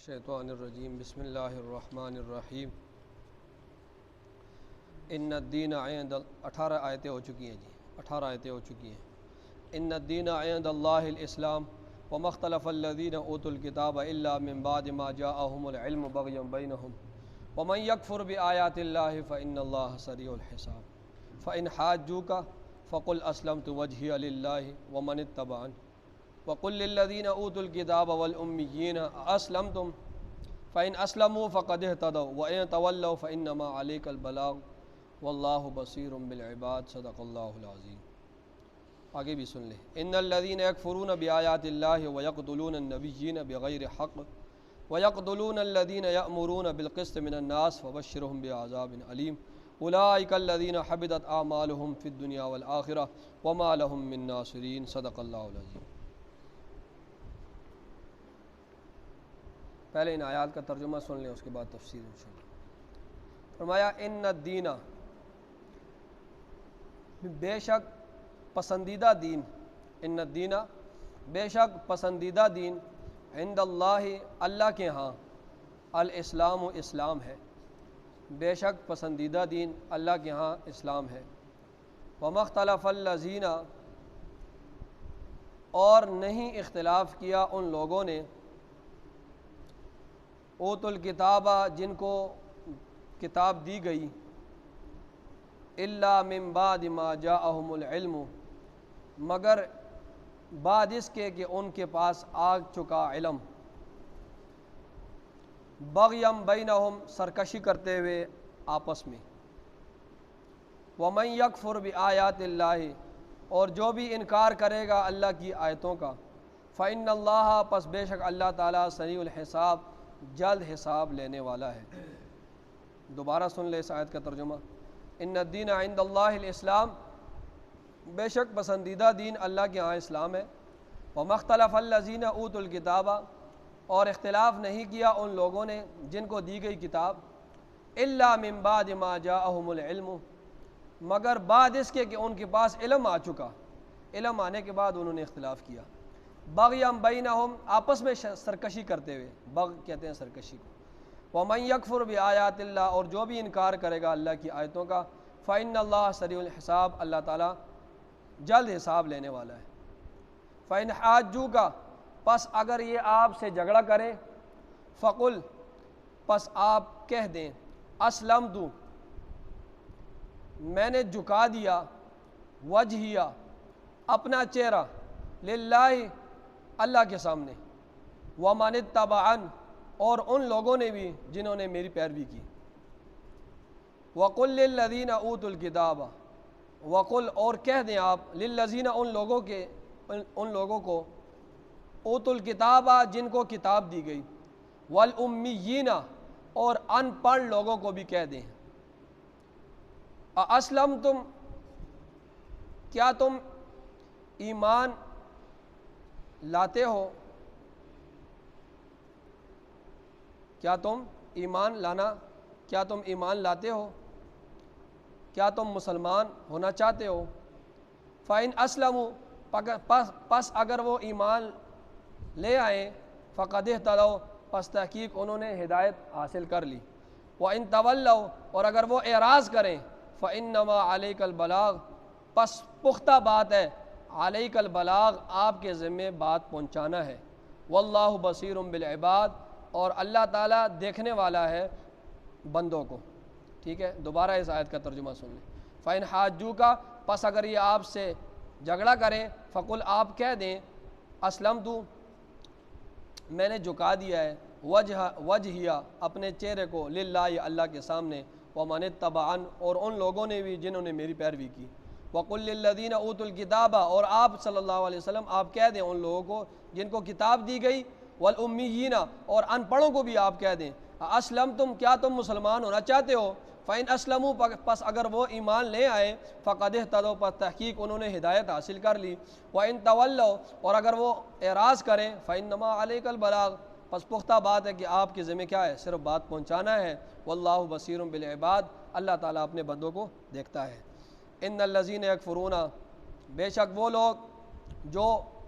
شیطان الرجیم بسم اللہ الرحمن الرحیم ان الدین عند 18 آیتیں ہو چکی ہیں 18 آیتیں ہو چکی ہیں۔ ان الدین عند اللہ الاسلام وما اختلف الذین اوتوا الکتاب الا من بعد ما جاءهم العلم بغیا بینہم ومن یکفر بآیات اللہ فإن اللہ سریع الحساب فإن حاجوک فقل اسلمت وجہی للہ ومن اتبعن وقل للذین اوتوا الکتاب والأمیین اسلمتم فإن اسلموا فقد اهتدوا وإن تولوا فإنما عليك البلاغ واللہ بصیر بالعباد صدق اللہ العظیم۔ آگے بھی سن لیں۔ ان الذین یکفرون بآیات اللہ ویقتلون النبیین بغیر حق ویقتلون الذین یأمرون بالقسط من الناس فبشرهم بعذاب علیم اولئک الذین حبطت اعمالهم فی الدنیا والآخرہ وما لهم من ناصرین صدق اللہ العظیم۔ پہلے ان آیات کا ترجمہ سن لیں، اس کے بعد تفسیر انشاءاللہ۔ فرمایا ان الدین، بے شک پسندیدہ دین، ان الدین بے شک پسندیدہ دین، عند اللہ اللہ کے ہاں، الاسلام اسلام ہے، بے شک پسندیدہ دین اللہ کے ہاں اسلام ہے۔ وما اختلف الذین، اور نہیں اختلاف کیا ان لوگوں نے، اوتوا الکتاب جن کو کتاب دی گئی، الا من بعد ما جاءهم العلم مگر بعد اس کے کہ ان کے پاس آ چکا علم، بغیم بینہم سرکشی کرتے ہوئے آپس میں، ومن یکفر بآیات اللہ اور جو بھی انکار کرے گا اللہ کی آیتوں کا، فإن اللہ پس بے شک اللہ تعالیٰ سریع الحساب جلد حساب لینے والا ہے۔ دوبارہ سن لے اس آیت کا ترجمہ۔ ان الدین عند اللہ الاسلام، بے شک پسندیدہ دین اللہ کے ہاں اسلام ہے۔ وما اختلف الذین اوتوا الکتاب، اور اختلاف نہیں کیا ان لوگوں نے جن کو دی گئی کتاب، الا من بعد ما جاءهم العلم مگر بعد اس کے کہ ان کے پاس علم آ چکا، علم آنے کے بعد انہوں نے اختلاف کیا، بغیم بینہم آپس میں سرکشی کرتے ہوئے، بغ کہتے ہیں سرکشی کو۔ ومن یکفر بآیات اللہ، اور جو بھی انکار کرے گا اللہ کی آیتوں کا، فإن اللہ سریع الحساب اللہ تعالیٰ جلد حساب لینے والا ہے۔ فإن حاجوک، پس اگر یہ آپ سے جھگڑا کریں، فقل پس آپ کہہ دیں، اسلمت میں نے جھکا دیا، وجہیہ اپنا چہرہ، للہ اللہ کے سامنے، ومن اتبعن اور ان لوگوں نے بھی جنہوں نے میری پیروی کی، وقل للذین اوتوا الکتاب وقل اور کہہ دیں آپ، للذین ان لوگوں کو، اوتوا الکتاب جن کو کتاب دی گئی، والامیین اور ان پڑھ لوگوں کو بھی کہہ دیں، اسلمتم کیا تم ایمان لاتے ہو، کیا تم ایمان لاتے ہو، کیا تم مسلمان ہونا چاہتے ہو؟ فَإِنْ أَسْلَمُوا پس اگر وہ ایمان لے آئیں، فَقَدْ اهْتَدَوْا پس تحقیق انہوں نے ہدایت حاصل کر لی، وَإِنْ تَوَلَّوْا اور اگر وہ اعراض کریں، فَإِنَّمَا عَلَيْكَ الْبَلَاغُ پس پختہ بات ہے، علیک البلاغ آپ کے ذمہ بات پہنچانا ہے، واللہ بصیر بالعباد اور اللہ تعالیٰ دیکھنے والا ہے بندوں کو۔ ٹھیک ہے، دوبارہ اس آیت کا ترجمہ سن لیں۔ فإن حاجوک پس اگر یہ آپ سے جھگڑا کریں، فقل آپ کہہ دیں، اسلمت میں نے جھکا دیا ہے، وجہیہ اپنے چہرے کو، للہ اللہ کے سامنے، ومن اتبعن اور ان لوگوں نے بھی جنہوں نے میری پیروی کی، وقل للذین اوتوا الکتاب اور آپ صلی اللہ علیہ وسلم آپ کہہ دیں ان لوگوں کو جن کو کتاب دی گئی، والامیین اور ان پڑھوں کو بھی آپ کہہ دیں، اسلمتم کیا تم مسلمان ہونا چاہتے ہو؟ فإن اسلموا پس اگر وہ ایمان لے آئے، فقد اهتدوا پس تحقیق انہوں نے ہدایت حاصل کر لی، وإن تولوا اور اگر وہ اعراض کریں، فإنما علیک البلاغ پس پختہ بات ہے کہ آپ کے ذمہ کیا ہے، صرف بات پہنچانا ہے، واللہ بصیر بالعباد اللہ تعالیٰ اپنے بندوں کو دیکھتا ہے۔ ان الذین یکفرون بے شک وہ لوگ جو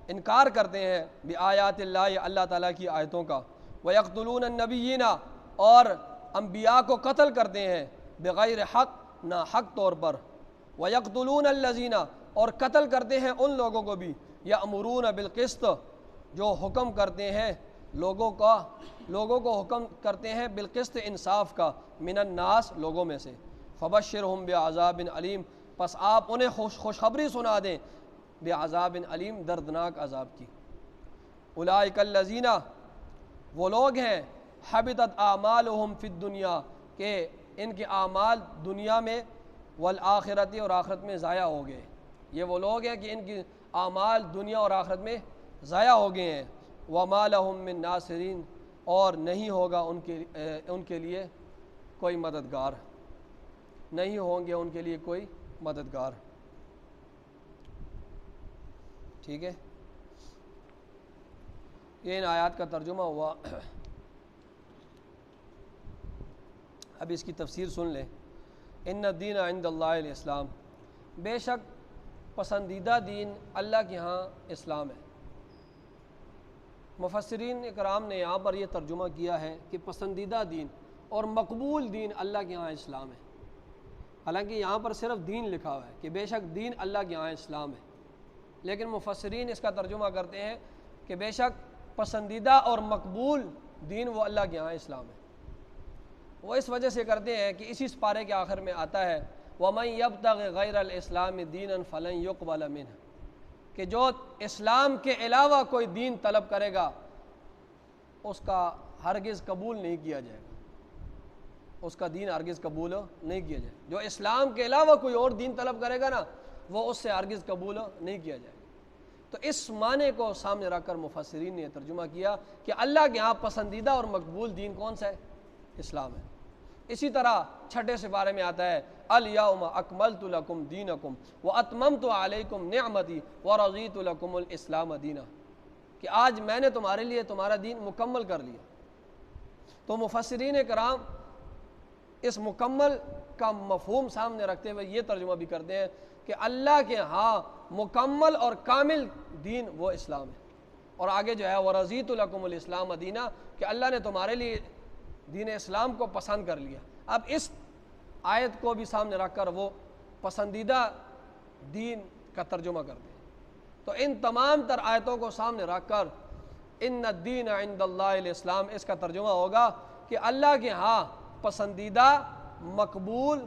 انکار کرتے ہیں بآیات اللہ اللہ تعالیٰ کی آیتوں کا، وَيَقْتُلُونَ النَّبِيِّينَ اور انبیاء کو قتل کرتے ہیں بغیر حق نہ حق طور پر، وَيَقْتُلُونَ الَّذِينَ اور قتل کرتے ہیں ان لوگوں کو بھی یأمرون بالقسط جو حکم کرتے ہیں لوگوں کو حکم کرتے ہیں بالقسط انصاف کا، من الناس لوگوں میں سے، فبشرہم بعذاب علیم پس آپ انہیں خوشخبری سنا دیں بعذاب علیم دردناک عذاب کی۔ اولئک الذین وہ لوگ ہیں حبطت اعمالہم فی الدنیا کہ ان کے اعمال دنیا میں والآخرت اور آخرت میں ضائع ہو گئے، یہ وہ لوگ ہیں کہ ان کی اعمال دنیا اور آخرت میں ضائع ہو گئے ہیں، وما لہم من ناصرین اور نہیں ہوگا ان کے لیے کوئی مددگار، نہیں ہوں گے ان کے لیے کوئی مددگار۔ ٹھیک ہے، یہ ان آیات کا ترجمہ ہوا۔ اب اس کی تفسیر سن لیں۔ ان الدین عند اللہ الاسلام، بے شک پسندیدہ دین اللہ کے ہاں اسلام ہے۔ مفسرین اکرام نے یہاں پر یہ ترجمہ کیا ہے کہ پسندیدہ دین اور مقبول دین اللہ کے ہاں اسلام ہے، حالانکہ یہاں پر صرف دین لکھا ہوا ہے کہ بے شک دین اللہ کے ہاں اسلام ہے، لیکن مفسرین اس کا ترجمہ کرتے ہیں کہ بے شک پسندیدہ اور مقبول دین وہ اللہ کے ہاں اسلام ہے۔ وہ اس وجہ سے کرتے ہیں کہ اسی پارے کے آخر میں آتا ہے وَمَن يَبْتَغِ غَيْرَ الْإِسْلَامِ دِينًا فَلَن يُقْبَلَ مِنْهُ کہ جو اسلام کے علاوہ کوئی دین طلب کرے گا اس کا ہرگز قبول نہیں کیا جائے گا، اس کا دین ہرگز قبول نہیں کیا جائے گا۔ جو اسلام کے علاوہ کوئی اور دین طلب کرے گا نا وہ اس سے ہرگز قبول نہیں کیا جائے گا۔ تو اس معنی کو سامنے رکھ کر مفسرین نے ترجمہ کیا کہ اللہ کے ہاں پسندیدہ اور مقبول دین کون سا ہے؟ اسلام ہے۔ اسی طرح چھٹے سپارے میں آتا ہے الیوم اکملت لکم دینکم واتممت علیکم نعمتی ورضیت لکم الاسلام دینا کہ آج میں نے تمہارے لیے تمہارا دین مکمل کر لیا۔ تو مفسرین کرام اس مکمل کا مفہوم سامنے رکھتے ہوئے یہ ترجمہ بھی کرتے ہیں کہ اللہ کے ہاں مکمل اور کامل دین وہ اسلام ہے، اور آگے جو ہے ورضیت لکم الاسلام دینا کہ اللہ نے تمہارے لیے دین اسلام کو پسند کر لیا۔ اب اس آیت کو بھی سامنے رکھ کر وہ پسندیدہ دین کا ترجمہ کرتے ہیں۔ تو ان تمام تر آیتوں کو سامنے رکھ کر ان الدین عند اللہ الاسلام اس کا ترجمہ ہوگا کہ اللہ کے ہاں پسندیدہ، مقبول،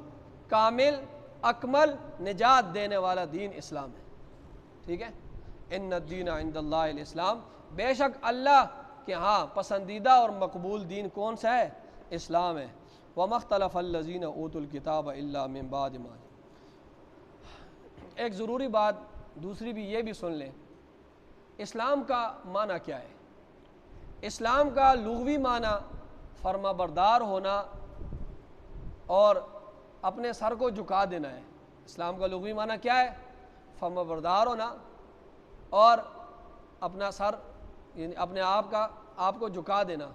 کامل، اکمل، نجات دینے والا دین اسلام ہے۔ ٹھیک ہے، ان الدین عند اللہ الاسلام بے شک اللہ کہ ہاں پسندیدہ اور مقبول دین کون سا ہے؟ اسلام ہے۔ وَمَا اخْتَلَفَ الَّذِينَ أُوتُوا الْكِتَابَ إِلَّا مِن بَعْدِ مَا۔ ایک ضروری بات دوسری بھی یہ بھی سن لیں، اسلام کا معنی کیا ہے؟ اسلام کا لغوی معنی فرما بردار ہونا اور اپنے سر کو جھکا دینا ہے۔ اسلام کا لغوی معنی کیا ہے؟ فرما بردار ہونا اور اپنا سر یعنی اپنے آپ کو جھکا دینا،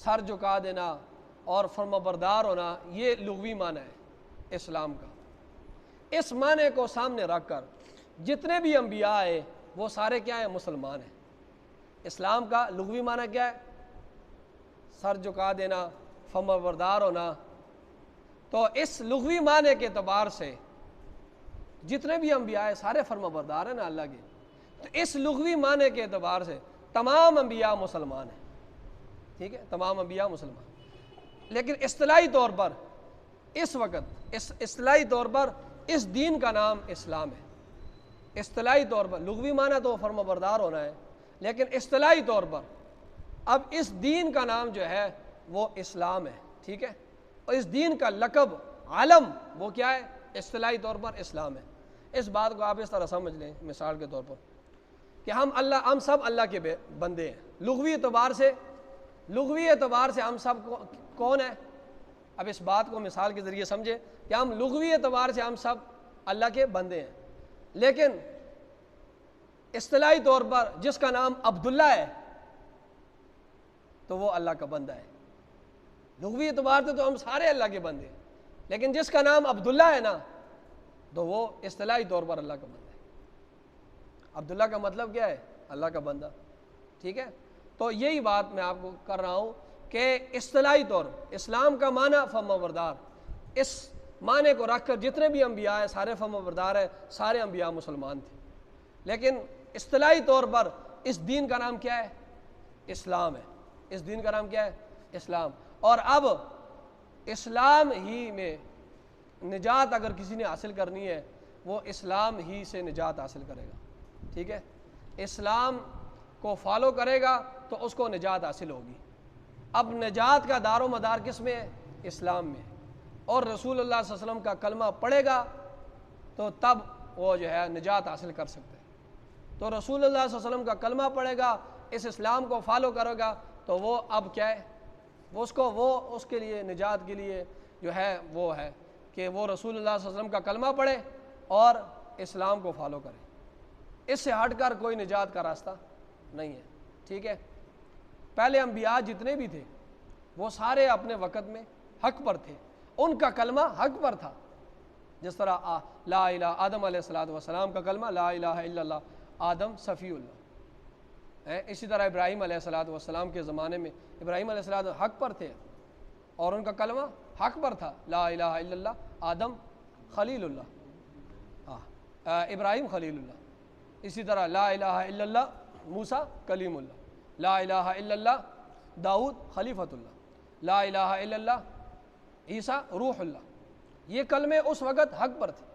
سر جھکا دینا اور فرما بردار ہونا، یہ لغوی معنی ہے اسلام کا۔ اس معنی کو سامنے رکھ کر جتنے بھی انبیاء آئے وہ سارے کیا ہیں؟ مسلمان ہیں۔ اسلام کا لغوی معنی کیا ہے؟ سر جھکا دینا، فرما بردار ہونا۔ تو اس لغوی معنی کے اعتبار سے جتنے بھی انبیاء آئے سارے فرما بردار ہیں نا اللہ کے، تو اس لغوی معنی کے اعتبار سے تمام انبیاء مسلمان ہیں۔ ٹھیک ہے، تمام انبیاء مسلمان، لیکن اصطلاحی طور پر اس وقت اصطلاحی طور پر اس دین کا نام اسلام ہے۔ اصطلاحی طور پر لغوی معنی تو فرما بردار ہونا ہے، لیکن اصطلاحی طور پر اب اس دین کا نام جو ہے وہ اسلام ہے۔ ٹھیک ہے، اور اس دین کا لقب علم وہ کیا ہے؟ اصطلاحی طور پر اسلام ہے۔ اس بات کو آپ اس طرح سمجھ لیں مثال کے طور پر کہ ہم سب اللہ کے بندے ہیں۔ لغوی اعتبار سے ہم سب کون ہیں؟ اب اس بات کو مثال کے ذریعے سمجھے کہ ہم لغوی اعتبار سے ہم سب اللہ کے بندے ہیں، لیکن اصطلاحی طور پر جس کا نام عبداللہ ہے تو وہ اللہ کا بندہ ہے۔ لغوی اعتبار سے تو ہم سارے اللہ کے بندے ہیں، لیکن جس کا نام عبداللہ ہے نا تو وہ اصطلاحی طور پر اللہ کا بندہ ہے۔ عبداللہ کا مطلب کیا ہے؟ اللہ کا بندہ۔ ٹھیک ہے، تو یہی بات میں آپ کو کر رہا ہوں کہ اصطلاحی طور اسلام کا معنی فرما بردار، اس معنی کو رکھ کر جتنے بھی انبیاء ہیں سارے فرما بردار ہیں، سارے انبیاء مسلمان تھے، لیکن اصطلاحی طور پر اس دین کا نام کیا ہے؟ اسلام ہے۔ اس دین کا نام کیا ہے؟ اسلام۔ اور اب اسلام ہی میں نجات اگر کسی نے حاصل کرنی ہے وہ اسلام ہی سے نجات حاصل کرے گا، ٹھیک ہے؟ اسلام کو فالو کرے گا تو اس کو نجات حاصل ہوگی۔ اب نجات کا دار و مدار کس میں ہے؟ اسلام میں، اور رسول اللہ صلی اللہ علیہ وسلم کا کلمہ پڑھے گا تو تب وہ جو ہے نجات حاصل کر سکتے ہیں۔ تو رسول اللہ صلی اللہ علیہ وسلم کا کلمہ پڑھے گا، اس اسلام کو فالو کرے گا تو وہ اب کیا ہے؟ وہ اس کے لیے نجات کے لیے جو ہے وہ ہے کہ وہ رسول اللہ صلی اللہ علیہ وسلم کا کلمہ پڑھے اور اسلام کو فالو کرے۔ اس سے ہٹ کر کوئی نجات کا راستہ نہیں ہے، ٹھیک ہے؟ پہلے انبیاء جتنے بھی تھے وہ سارے اپنے وقت میں حق پر تھے، ان کا کلمہ حق پر تھا، جس طرح لا الہ آدم علیہ السلام کا کلمہ لا الہ الا اللہ، آدم صفی اللہ۔ اسی طرح ابراہیم علیہ السلام کے زمانے میں ابراہیم علیہ السلام حق پر تھے اور ان کا کلمہ حق پر تھا، لا الہ الا اللہ، آدم خلیل اللہ، ابراہیم خلیل اللہ۔ اسی طرح لا الہ الا اللہ، موسیٰ کلیم اللہ، لا الہ الا اللہ، داؤد خلیفۃ اللہ، لا الہ الا اللہ، عیسیٰ روح اللہ۔ یہ کلمے اس وقت حق پر تھے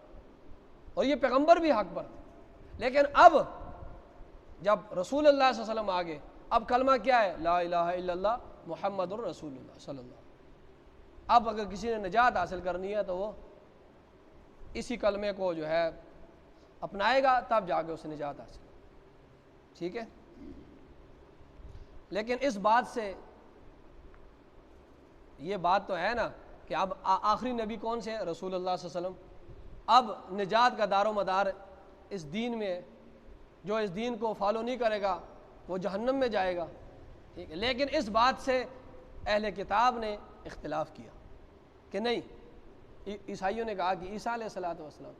اور یہ پیغمبر بھی حق پر تھے، لیکن اب جب رسول اللہ صلی اللہ علیہ وسلم آگے، اب کلمہ کیا ہے؟ لا الہ الا اللہ محمد الرسول اللہ صلی اللہ علیہ وسلم۔ اب اگر کسی نے نجات حاصل کرنی ہے تو وہ اسی کلمے کو جو ہے اپنائے گا، تب جا کے اسے نجات حاصل، ٹھیک ہے؟ لیکن اس بات سے یہ بات تو ہے نا کہ اب آخری نبی کون سے ہے؟ رسول اللہ صلی اللہ علیہ وسلم۔ اب نجات کا دار و مدار اس دین میں، جو اس دین کو فالو نہیں کرے گا وہ جہنم میں جائے گا، ٹھیک ہے؟ لیکن اس بات سے اہل کتاب نے اختلاف کیا کہ نہیں، عیسائیوں نے کہا کہ عیسیٰ علیہ السلام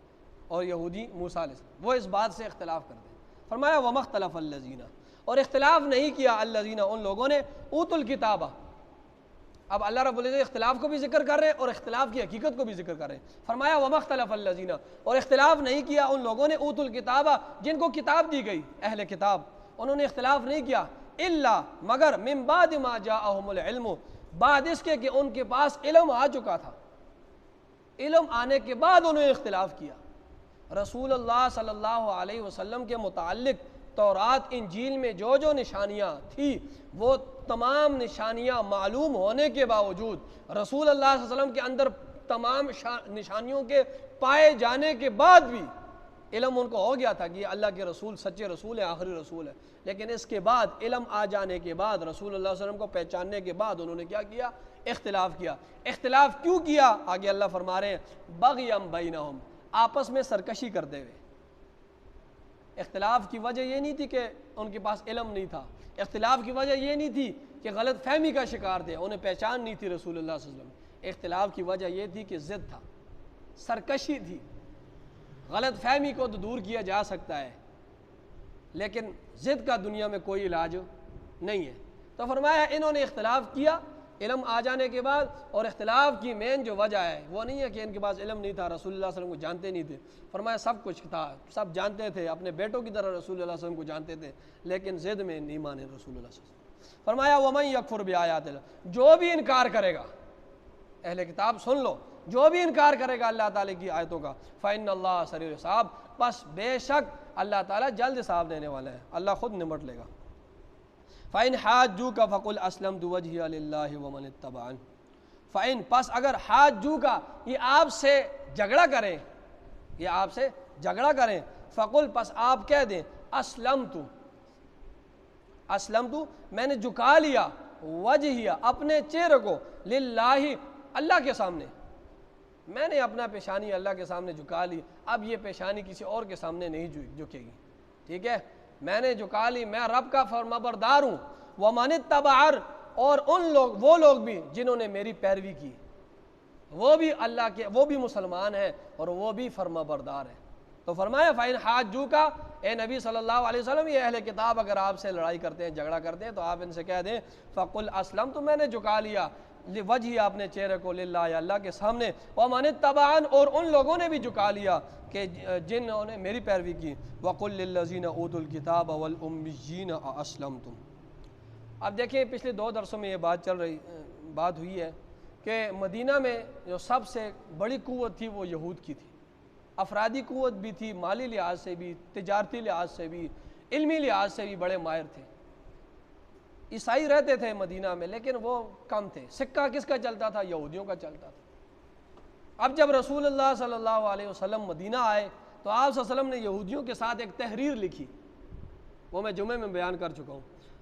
اور یہودی موسیٰ علیہ السلام، وہ اس بات سے اختلاف کرتے ہیں۔ فرمایا وَمَا اخْتَلَفَ الَّذِينَ، اور اختلاف نہیں کیا الذین، ان لوگوں نے اوتوا الکتاب۔ اب اللہ رب العزت اختلاف کو بھی ذکر کر رہے ہیں اور اختلاف کی حقیقت کو بھی ذکر کر رہے ہیں۔ فرمایا وَمَا اخْتَلَفَ الَّذِينَ، اور اختلاف نہیں کیا ان لوگوں نے اوتوا الکتاب، جن کو کتاب دی گئی، اہل کتاب، انہوں نے اختلاف نہیں کیا، الا مگر من بعد ما جاءہم العلم، بعد اس کے کہ ان کے پاس علم آ چکا تھا، علم آنے کے بعد انہوں نے اختلاف کیا۔ رسول اللہ صلی اللہ علیہ وسلم کے متعلق تورات انجیل میں جو جو نشانیاں تھیں وہ تمام نشانیاں معلوم ہونے کے باوجود، رسول اللہ صلی اللہ علیہ وسلم کے اندر تمام نشانیوں کے پائے جانے کے بعد بھی علم ان کو ہو گیا تھا کہ یہ اللہ کے رسول سچے رسول ہے، آخری رسول ہے، لیکن اس کے بعد علم آ جانے کے بعد، رسول اللہ صلی اللہ علیہ وسلم کو پہچاننے کے بعد انہوں نے کیا کیا؟ اختلاف کیا۔ اختلاف کیوں کیا؟ آگے اللہ فرما رہے ہیں بغیم بینہم، آپس میں سرکشی کرتے ہوئے۔ اختلاف کی وجہ یہ نہیں تھی کہ ان کے پاس علم نہیں تھا، اختلاف کی وجہ یہ نہیں تھی کہ غلط فہمی کا شکار تھے، انہیں پہچان نہیں تھی رسول اللہ صلی اللہ علیہ وسلم۔ اختلاف کی وجہ یہ تھی کہ ضد تھا، سرکشی تھی۔ غلط فہمی کو تو دور کیا جا سکتا ہے لیکن ضد کا دنیا میں کوئی علاج نہیں ہے۔ تو فرمایا انہوں نے اختلاف کیا علم آ جانے کے بعد، اور اختلاف کی مین جو وجہ ہے وہ نہیں ہے کہ ان کے پاس علم نہیں تھا، رسول اللہ صلی اللہ علیہ وسلم کو جانتے نہیں تھے۔ فرمایا سب کچھ تھا، سب جانتے تھے، اپنے بیٹوں کی طرح رسول اللہ صلی اللہ علیہ وسلم کو جانتے تھے، لیکن ضد میں نہیں مانے رسول اللہ صلی اللہ علیہ وسلم۔ فرمایا وَمَن يَكْفُرْ بِآيَاتِ اللَّهِ، جو بھی انکار کرے گا، اہل کتاب سن لو، جو بھی انکار کرے گا اللہ تعالیٰ کی آیتوں کا، فَإِنَّ اللَّهَ سَرِيعُ الْحِسَابِ، بس بے شک اللہ تعالیٰ جلد حساب دینے والا ہے، اللہ خود نمٹ لے گا۔ فَإِنْ حَاجُّوكَ فَقُلْ أَسْلَمْتُ وَجْهِيَ لِلَّهِ وَمَنِ اتَّبَعَنِ، فَإِنْ پس اگر حَاجُّوكَ یہ آپ سے جھگڑا کریں، یہ آپ سے جھگڑا کریں، فَقُلْ پس آپ کہہ دیں أَسْلَمْتُ، أَسْلَمْتُ میں نے جھکا لیا، وجہیہ اپنے چہرے کو، للہ اللہ کے سامنے، میں نے اپنا پیشانی اللہ کے سامنے جھکا لی، اب یہ پیشانی کسی اور کے سامنے نہیں جھکے گی، ٹھیک ہے؟ میں نے جھکا لی، میں رب کا فرمانبردار ہوں، وَمَنِ اتَّبَعَ، اور ان لوگ، وہ لوگ بھی جنہوں نے میری پیروی کی، وہ بھی اللہ کے، وہ بھی مسلمان ہیں اور وہ بھی فرمانبردار ہیں، تو فرمایا فَإِنْ حَاجُّوكَ، اے نبی صلی اللہ علیہ وسلم یہ اہل کتاب اگر آپ سے لڑائی کرتے ہیں، جھگڑا کرتے ہیں، تو آپ ان سے کہہ دیں فَقُلْ أَسْلَمْتُ، تو میں نے جھکا لیا وجہی اپنے چہرے کو للہ اللہ کے سامنے، وَمَنِ اتَّبَعَنِ، اور ان لوگوں نے بھی جھکا لیا کہ جنہوں نے میری پیروی کی، وَقُلْ لِلَّذِينَ أُوتُوا الْكِتَابَ وَالْأُمِّيِّينَ أَأَسْلَمْتُمْ۔ اب دیکھیں پچھلے 2 درسوں میں یہ بات ہوئی ہے کہ مدینہ میں جو سب سے بڑی قوت تھی وہ یہود کی تھی، افرادی قوت بھی تھی، مالی لحاظ سے بھی، تجارتی لحاظ سے بھی، علمی لحاظ سے بھی بڑے ماہر تھے۔ عیسائی رہتے تھے مدینہ میں لیکن وہ کم تھے۔ سکہ کس کا چلتا تھا؟ یہودیوں کا چلتا تھا۔ اب جب رسول اللہ صلی اللہ علیہ وسلم مدینہ آئے تو آپ صلی اللہ علیہ وسلم نے یہودیوں کے ساتھ ایک تحریر لکھی، وہ میں جمعے میں بیان کر چکا ہوں۔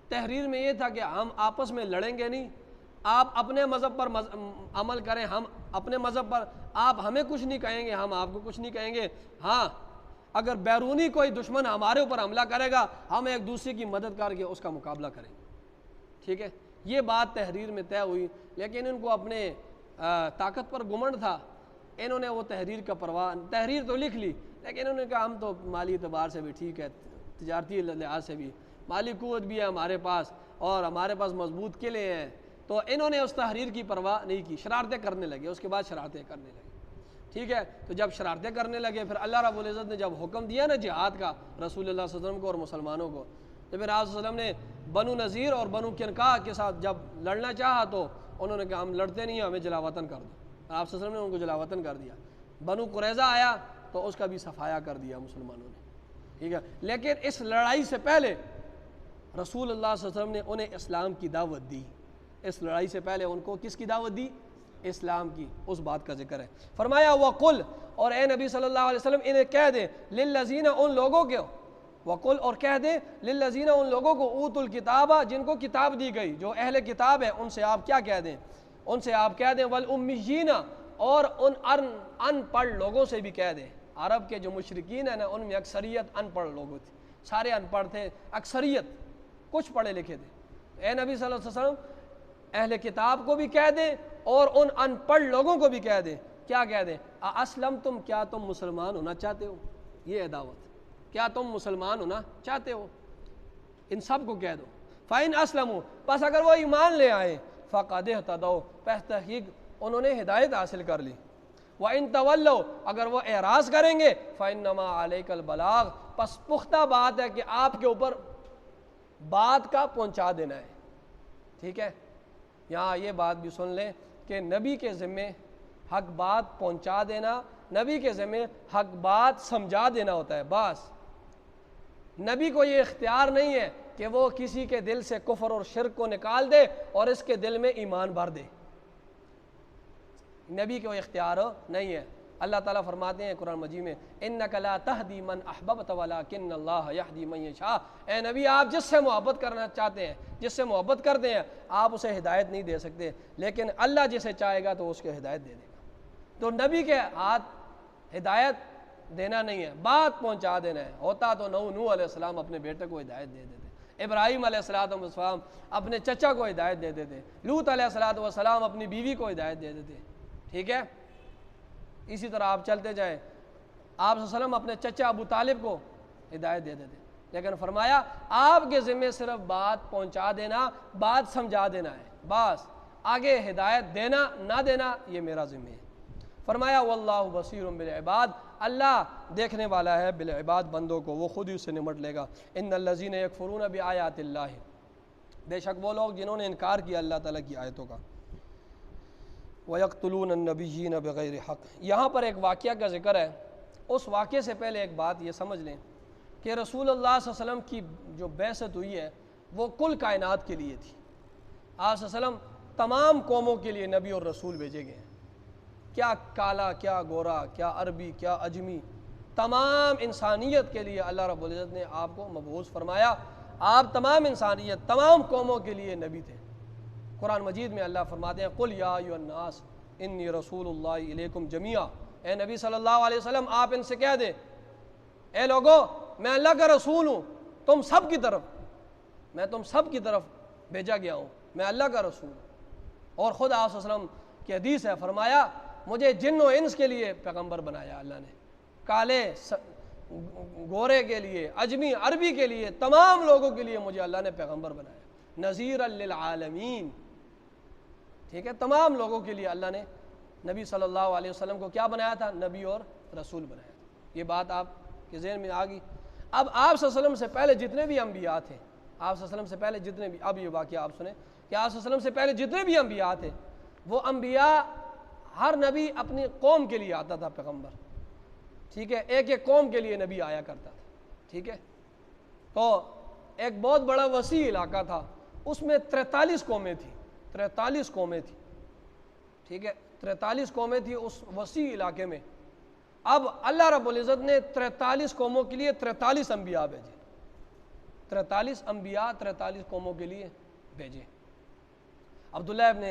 تحریر میں یہ تھا کہ ہم آپس میں لڑیں گے نہیں، آپ اپنے مذہب پر عمل کریں، ہم اپنے مذہب پر، آپ ہمیں کچھ نہیں کہیں گے، ہم آپ کو کچھ نہیں کہیں گے، ہاں اگر بیرونی کوئی دشمن ہمارے اوپر حملہ کرے گا ہم ایک دوسرے کی مدد کر کے اس کا مقابلہ کریں گے، ٹھیک ہے۔ یہ بات تحریر میں طے ہوئی، لیکن ان کو اپنے طاقت پر گمنڈ تھا، انہوں نے وہ تحریر کا تحریر تو لکھ لی، لیکن انہوں نے کہا ہم تو مالی اعتبار سے بھی ٹھیک ہے، تجارتی لحاظ سے بھی مالی قوت بھی ہے ہمارے پاس اور ہمارے پاس مضبوط قلعے ہیں، تو انہوں نے اس تحریر کی پرواہ نہیں کی، شرارتیں کرنے لگے، اس کے بعد شرارتیں کرنے لگے، ٹھیک ہے۔ تو جب شرارتیں کرنے لگے پھر اللہ رب العزت نے جب حکم دیا نا جہاد کا رسول اللہ صلی اللہ علیہ وسلم کو اور مسلمانوں کو، تو پھر آپ صلی اللہ علیہ وسلم نے بنو نذیر اور بنو قینقاع کے ساتھ جب لڑنا چاہا تو انہوں نے کہا ہم لڑتے نہیں ہیں، ہمیں جلا وطن کر دو، آپ صلی اللہ علیہ وسلم نے ان کو جلا وطن کر دیا۔ بنو قریظہ آیا تو اس کا بھی صفایا کر دیا مسلمانوں نے، ٹھیک ہے۔ لیکن اس لڑائی سے پہلے رسول اللہ صلی اللہ علیہ وسلم نے انہیں اسلام کی دعوت دی، اس لڑائی سے پہلے ان کو کس کی دعوت دی؟ اسلام کی، اس بات کا ذکر ہے۔ فرمایا وَقُلْ، اور اے نبی صلی اللہ علیہ وسلم انہیں کہہ دیں، لِلَّذِينَ، ان لوگوں کو، وَقُلْ، اور کہہ دیں، لِلَّذِينَ، ان لوگوں کو، اوتوا الکتاب، جن کو کتاب دی گئی، جو اہل کتاب ہے، ان سے آپ کیا کہہ دیں؟ ان سے آپ کہہ دیں وَالْأُمِّيِّينَ، اور ان ان پڑھ لوگوں سے بھی کہہ دیں۔ عرب کے جو مشرکین ہیں نا ان میں اکثریت ان پڑھ لوگ تھے، سارے ان پڑھ تھے، اکثریت کچھ پڑھے لکھے تھے۔ اے نبی صلی اللہ علیہ وسلم اہل کتاب کو بھی کہہ دیں اور ان پڑھ لوگوں کو بھی کہہ دیں، کیا کہہ دیں؟ اسلمتم، کیا تم مسلمان ہونا چاہتے ہو؟ یہ ہے دعوت، کیا تم مسلمان ہونا چاہتے ہو؟ ان سب کو کہہ دو۔ فَإِنْ أَسْلَمُوا، پس اگر وہ ایمان لے آئے، فَقَدْ اهْتَدَوْا، پس تحقیق انہوں نے ہدایت حاصل کر لی۔ وَإِنْ تَوَلَّوْا، اگر وہ اعراض کریں گے، فَإِنَّمَا عَلَيْكَ الْبَلَاغُ، پس پختہ بات ہے کہ آپ کے اوپر بات کا پہنچا دینا ہے، ٹھیک ہے۔ یہاں یہ بات بھی سن لیں کہ نبی کے ذمے حق بات پہنچا دینا، نبی کے ذمے حق بات سمجھا دینا ہوتا ہے، بس نبی کو یہ اختیار نہیں ہے کہ وہ کسی کے دل سے کفر اور شرک کو نکال دے اور اس کے دل میں ایمان بھر دے، نبی کو اختیار نہیں ہے۔ اللہ تعالیٰ فرماتے ہیں قرآن مجید میں اِنَّكَ لَا تَهْدِي مَنْ أَحْبَبْتَ وَلَكِنَّ اللَّهَ يَهْدِي مَنْ يَشَاءُ، اے نبی آپ جس سے محبت کرنا چاہتے ہیں، جس سے محبت کرتے ہیں، آپ اسے ہدایت نہیں دے سکتے، لیکن اللہ جسے چاہے گا تو اس کو ہدایت دے دے گا۔ تو نبی کے ہاتھ ہدایت دینا نہیں ہے، بات پہنچا دینا ہے۔ ہوتا تو نوح علیہ السلام اپنے بیٹے کو ہدایت دے دیتے، ابراہیم علیہ السلام اپنے چچا کو ہدایت دے دیتے، لوط علیہ السلام اپنی بیوی کو ہدایت دے دیتے، ٹھیک ہے۔ اسی طرح آپ چلتے جائیں، آپ صلی اللہ علیہ وسلم اپنے چچا ابو طالب کو ہدایت دے دیتے، لیکن فرمایا آپ کے ذمے صرف بات پہنچا دینا، بات سمجھا دینا ہے، بس آگے ہدایت دینا نہ دینا یہ میرا ذمہ ہے۔ فرمایا واللہ بصیر بالعباد، اللہ دیکھنے والا ہے بالعباد، بندوں کو، وہ خود ہی اس سے نمٹ لے گا۔ ان الذین یکفرون بآیات اللہ، بے شک وہ لوگ جنہوں نے انکار کیا اللہ تعالیٰ کی آیتوں کا۔ وَيَقْتُلُونَ النَّبِيِّينَ بِغَيْرِ حق، یہاں پر ایک واقعہ کا ذکر ہے۔ اس واقعے سے پہلے ایک بات یہ سمجھ لیں کہ رسول اللہ صلی اللہ علیہ وسلم کی جو بعثت ہوئی ہے وہ کل کائنات کے لیے تھی۔ آپ صلی اللہ علیہ وسلم تمام قوموں کے لیے نبی اور رسول بھیجے گئے ہیں، کیا کالا، کیا گورا، کیا عربی، کیا اجمی، تمام انسانیت کے لیے اللہ رب العزت نے آپ کو مبعوث فرمایا۔ آپ تمام انسانیت، تمام قوموں کے لیے نبی تھے۔ قرآن مجید میں اللہ فرماتے ہیں قل یا ایھا الناس انی رسول اللہ الیکم جمیعا، اے نبی صلی اللہ علیہ وسلم آپ ان سے کہہ دیں اے لوگو میں اللہ کا رسول ہوں، تم سب کی طرف، میں تم سب کی طرف بھیجا گیا ہوں، میں اللہ کا رسول ہوں۔ اور خود آپ صلی اللہ علیہ وسلم کی حدیث ہے، فرمایا مجھے جن و انس کے لیے پیغمبر بنایا اللہ نے، کالے گورے کے لیے، عجمی، عربی کے لیے، تمام لوگوں کے لیے مجھے اللہ نے پیغمبر بنایا، نذیر للعالمین، ٹھیک ہے، تمام لوگوں کے لیے اللہ نے نبی صلی اللہ علیہ وسلم کو کیا بنایا تھا؟ نبی اور رسول بنایا تھا۔ یہ بات آپ کے ذہن میں آ گئی۔ اب آپ صلی اللہ علیہ وسلم سے پہلے جتنے بھی انبیاء تھے، آپ صلی اللہ علیہ وسلم سے پہلے جتنے بھی، اب یہ واقعہ آپ سنیں کہ آپ صلی اللہ علیہ وسلم سے پہلے جتنے بھی انبیاء تھے، وہ انبیاء، ہر نبی اپنی قوم کے لیے آتا تھا پیغمبر، ٹھیک ہے، ایک ایک قوم کے لیے نبی آیا کرتا تھا، ٹھیک ہے۔ تو ایک بہت بڑا وسیع علاقہ تھا، اس میں 43 قومیں تھیں، 43 قومیں تھیں، ٹھیک ہے، 43 قومیں تھیں اس وسیع علاقے میں۔ اب اللہ رب العزت نے 43 قوموں کے لیے 43 انبیاء بھیجے، 43 انبیاء 43 قوموں کے لیے بھیجے۔ عبداللہ ابن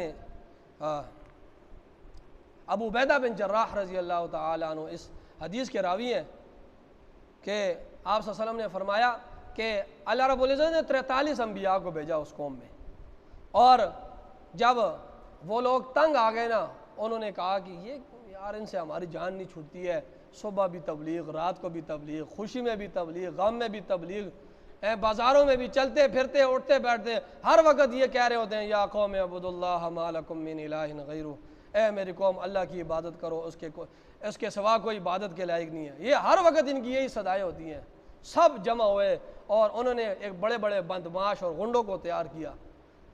ابو عبیدہ بن جراح رضی اللہ تعالیٰ عنہ اس حدیث کے راوی ہیں کہ آپ صلی اللہ علیہ وسلم نے فرمایا کہ اللہ رب العزت نے 43 انبیاء کو بھیجا اس قوم میں، اور جب وہ لوگ تنگ آ گئے نا، انہوں نے کہا کہ یہ یار ان سے ہماری جان نہیں چھوٹتی ہے، صبح بھی تبلیغ، رات کو بھی تبلیغ، خوشی میں بھی تبلیغ، غم میں بھی تبلیغ، بازاروں میں بھی چلتے پھرتے اٹھتے بیٹھتے ہر وقت یہ کہہ رہے ہوتے ہیں یا قوم اعبدوا اللہ ما لکم من الہ غیرہ، اے میری قوم اللہ کی عبادت کرو، اس کے سوا کوئی عبادت کے لائق نہیں ہے۔ یہ ہر وقت ان کی یہی صدائیں ہوتی ہیں۔ سب جمع ہوئے اور انہوں نے ایک بڑے بڑے بدمعاش اور غنڈوں کو تیار کیا،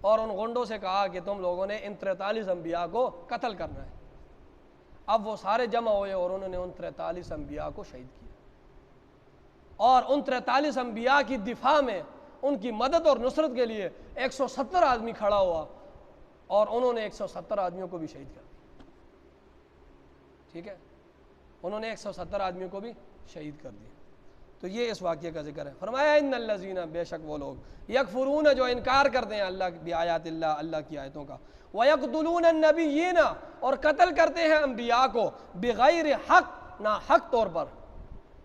اور ان غنڈوں سے کہا کہ تم لوگوں نے ان 43 انبیاء کو قتل کرنا ہے۔ اب وہ سارے جمع ہوئے اور انہوں نے ان 43 انبیاء کو شہید کیا، اور ان 43 انبیاء کی دفاع میں، ان کی مدد اور نصرت کے لیے 170 آدمی کھڑا ہوا، اور انہوں نے 170 آدمیوں کو بھی شہید کر دیا، ٹھیک ہے، انہوں نے 170 آدمیوں کو بھی شہید کر دیا۔ تو یہ اس واقعے کا ذکر ہے۔ فرمایا ان الذین، بے شک وہ لوگ، یکفرون، جو انکار کرتے ہیں اللہ بآیات اللہ، اللہ کی آیتوں کا، ویقتلون النبیین، اور قتل کرتے ہیں انبیاء کو، بغیر حق، نہ حق طور پر،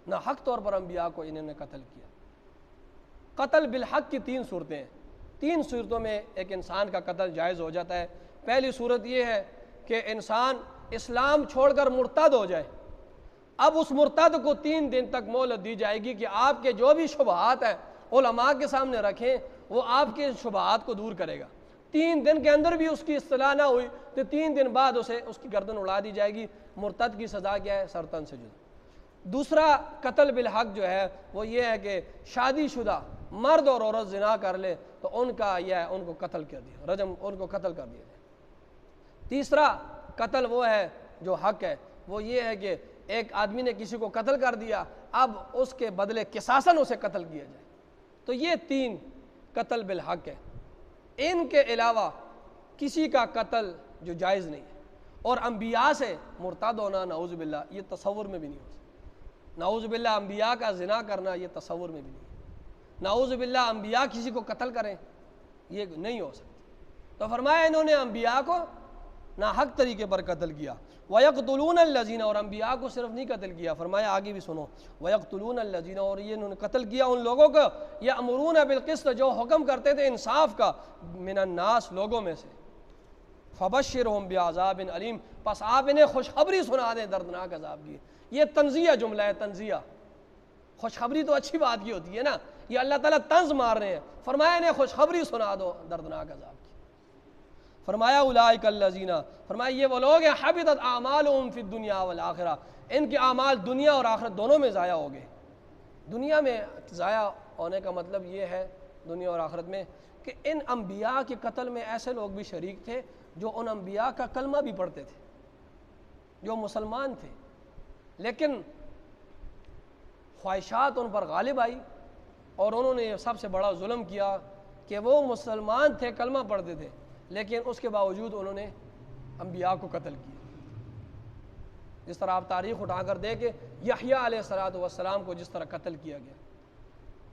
نہ حق طور پر انبیاء کو انہوں نے قتل کیا۔ قتل بالحق کی 3 صورتیں ہیں، 3 صورتوں میں ایک انسان کا قتل جائز ہو جاتا ہے۔ پہلی صورت یہ ہے کہ انسان اسلام چھوڑ کر مرتد ہو جائے، اب اس مرتد کو 3 دن تک مہلت دی جائے گی کہ آپ کے جو بھی شبہات ہیں علماء کے سامنے رکھیں، وہ آپ کے شبہات کو دور کرے گا۔ 3 دن کے اندر بھی اس کی اصطلاح نہ ہوئی تو 3 دن بعد اس کی گردن اڑا دی جائے گی۔ مرتد کی سزا کیا ہے؟ سرطن سے جدا۔ دوسرا قتل بالحق جو ہے وہ یہ ہے کہ شادی شدہ مرد اور عورت زنا کر لے تو ان کا یہ ہے، ان کو قتل کر دیا، رجم، ان کو قتل کر دیا جائے۔ تیسرا قتل وہ ہے جو حق ہے، وہ یہ ہے کہ ایک آدمی نے کسی کو قتل کر دیا، اب اس کے بدلے قصاصاً اسے قتل کیا جائے۔ تو یہ 3 قتل بالحق ہے۔ ان کے علاوہ کسی کا قتل جو جائز نہیں ہے، اور انبیاء سے مرتد ہونا نعوذ باللہ یہ تصور میں بھی نہیں ہو سکتا۔ نعوذ باللہ انبیاء کا زنا کرنا یہ تصور میں بھی نہیں ہے۔ نعوذ باللہ انبیاء کسی کو قتل کریں، یہ نہیں ہو سکتا۔ تو فرمایا انہوں نے انبیاء کو ناحق طریقے پر قتل کیا۔ وَيَقْتُلُونَ الَّذِينَ، اور انبیاء کو صرف نہیں قتل کیا، فرمایا آگے بھی سنو، وَيَقْتُلُونَ الَّذِينَ، اور یہ انہوں نے قتل کیا ان لوگوں کو، يَأْمُرُونَ بِالْقِسْطِ، جو حکم کرتے تھے انصاف کا، مِنَ النَّاسِ، لوگوں میں سے، فَبَشِّرْهُمْ بِعَذَابٍ عَلِيمٍ، پس آپ انہیں خوشخبری سنا دیں دردناک عذاب کی۔ یہ تنزیہ جملہ ہے، تنزیہ۔ خوشخبری تو اچھی بات کی ہوتی ہے نا، یہ اللہ تعالیٰ طنز مار رہے ہیں، فرمایا انہیں خوشخبری سنا دو دردناک عذاب کی۔ فرمایا اولئک الذین، فرمایا یہ وہ لوگ ہیں حبطت اعمالهم فی الدنیا والآخرہ، ان کے اعمال دنیا اور آخرت دونوں میں ضائع ہو گئے۔ دنیا میں ضائع ہونے کا مطلب یہ ہے، دنیا اور آخرت میں، کہ ان انبیاء کے قتل میں ایسے لوگ بھی شریک تھے جو ان انبیاء کا کلمہ بھی پڑھتے تھے، جو مسلمان تھے، لیکن خواہشات ان پر غالب آئی اور انہوں نے یہ سب سے بڑا ظلم کیا کہ وہ مسلمان تھے، کلمہ پڑھتے تھے، لیکن اس کے باوجود انہوں نے انبیاء کو قتل کیا۔ جس طرح آپ تاریخ اٹھا کر دیکھیں، یحییٰ علیہ السلام کو جس طرح قتل کیا گیا۔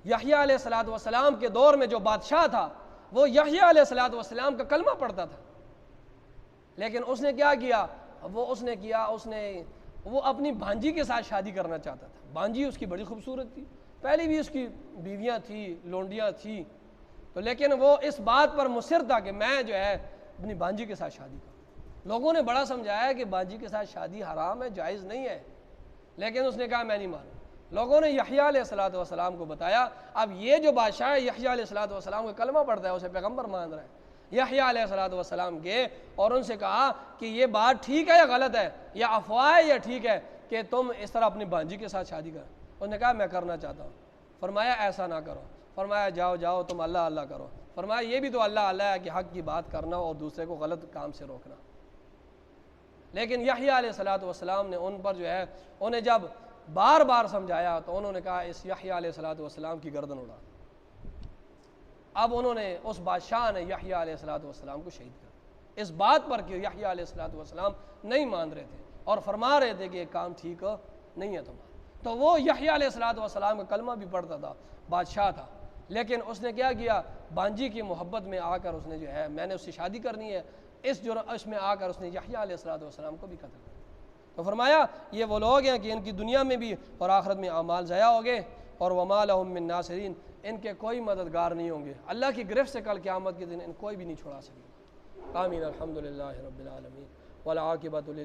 یحییٰ علیہ السلام کے دور میں جو بادشاہ تھا وہ یحییٰ علیہ السلام کا کلمہ پڑھتا تھا، لیکن اس نے کیا کیا؟ وہ اپنی بھانجی کے ساتھ شادی کرنا چاہتا تھا۔ بھانجی اس کی بڑی خوبصورت تھی، پہلے بھی اس کی بیویاں تھیں، لونڈیاں تھیں، تو لیکن وہ اس بات پر مصر تھا کہ میں جو ہے اپنی بھانجی کے ساتھ شادی کروں۔ لوگوں نے بڑا سمجھایا کہ بھانجی کے ساتھ شادی حرام ہے، جائز نہیں ہے، لیکن اس نے کہا میں نہیں مانوں۔ لوگوں نے یحییٰ علیہ السلام کو بتایا. اب یہ جو بادشاہ ہے یحییٰ علیہ السلام کا کلمہ پڑھتا ہے, اسے پیغمبر مان رہا ہے. یحییٰ علیہ السلام گئے اور ان سے کہا کہ یہ بات ٹھیک ہے یا غلط ہے, یا افواہ ہے یا ٹھیک ہے کہ تم اس طرح اپنی بانجی کے ساتھ شادی کرو. انہوں نے کہا میں کرنا چاہتا ہوں. فرمایا ایسا نہ کرو. فرمایا جاؤ جاؤ تم اللہ اللہ کرو. فرمایا یہ بھی تو اللہ اللہ ہے کہ حق کی بات کرنا اور دوسرے کو غلط کام سے روکنا. لیکن یحییٰ علیہ السلام نے ان پر جو ہے انہیں جب بار بار سمجھایا تو انہوں نے کہا اس یحییٰ علیہ السلام کی گردن اڑا. اب انہوں نے اس بادشاہ نے یحییٰ علیہ السلام کو شہید کر اس بات پر کہ یحییٰ علیہ السلام نہیں مان رہے تھے اور فرما رہے تھے کہ یہ کام ٹھیک نہیں ہے تمہارا. تو وہ یحییٰ علیہ السلام کا کلمہ بھی پڑھتا تھا, بادشاہ تھا, لیکن اس نے کیا کیا, بانجی کی محبت میں آ کر اس نے جو ہے میں نے اس سے شادی کرنی ہے, اس میں آ کر اس نے یحییٰ علیہ السلام کو بھی قتل کر. تو فرمایا یہ وہ لوگ ہیں کہ ان کی دنیا میں بھی اور آخرت میں اعمال ضائع ہو گئے, اور وما لهم من ناصرین, ان کے کوئی مددگار نہیں ہوں گے. اللہ کی گرفت سے کل قیامت کے دن ان کوئی بھی نہیں چھڑا سکے. آمین. الحمدللہ رب العالمین والعاقبۃ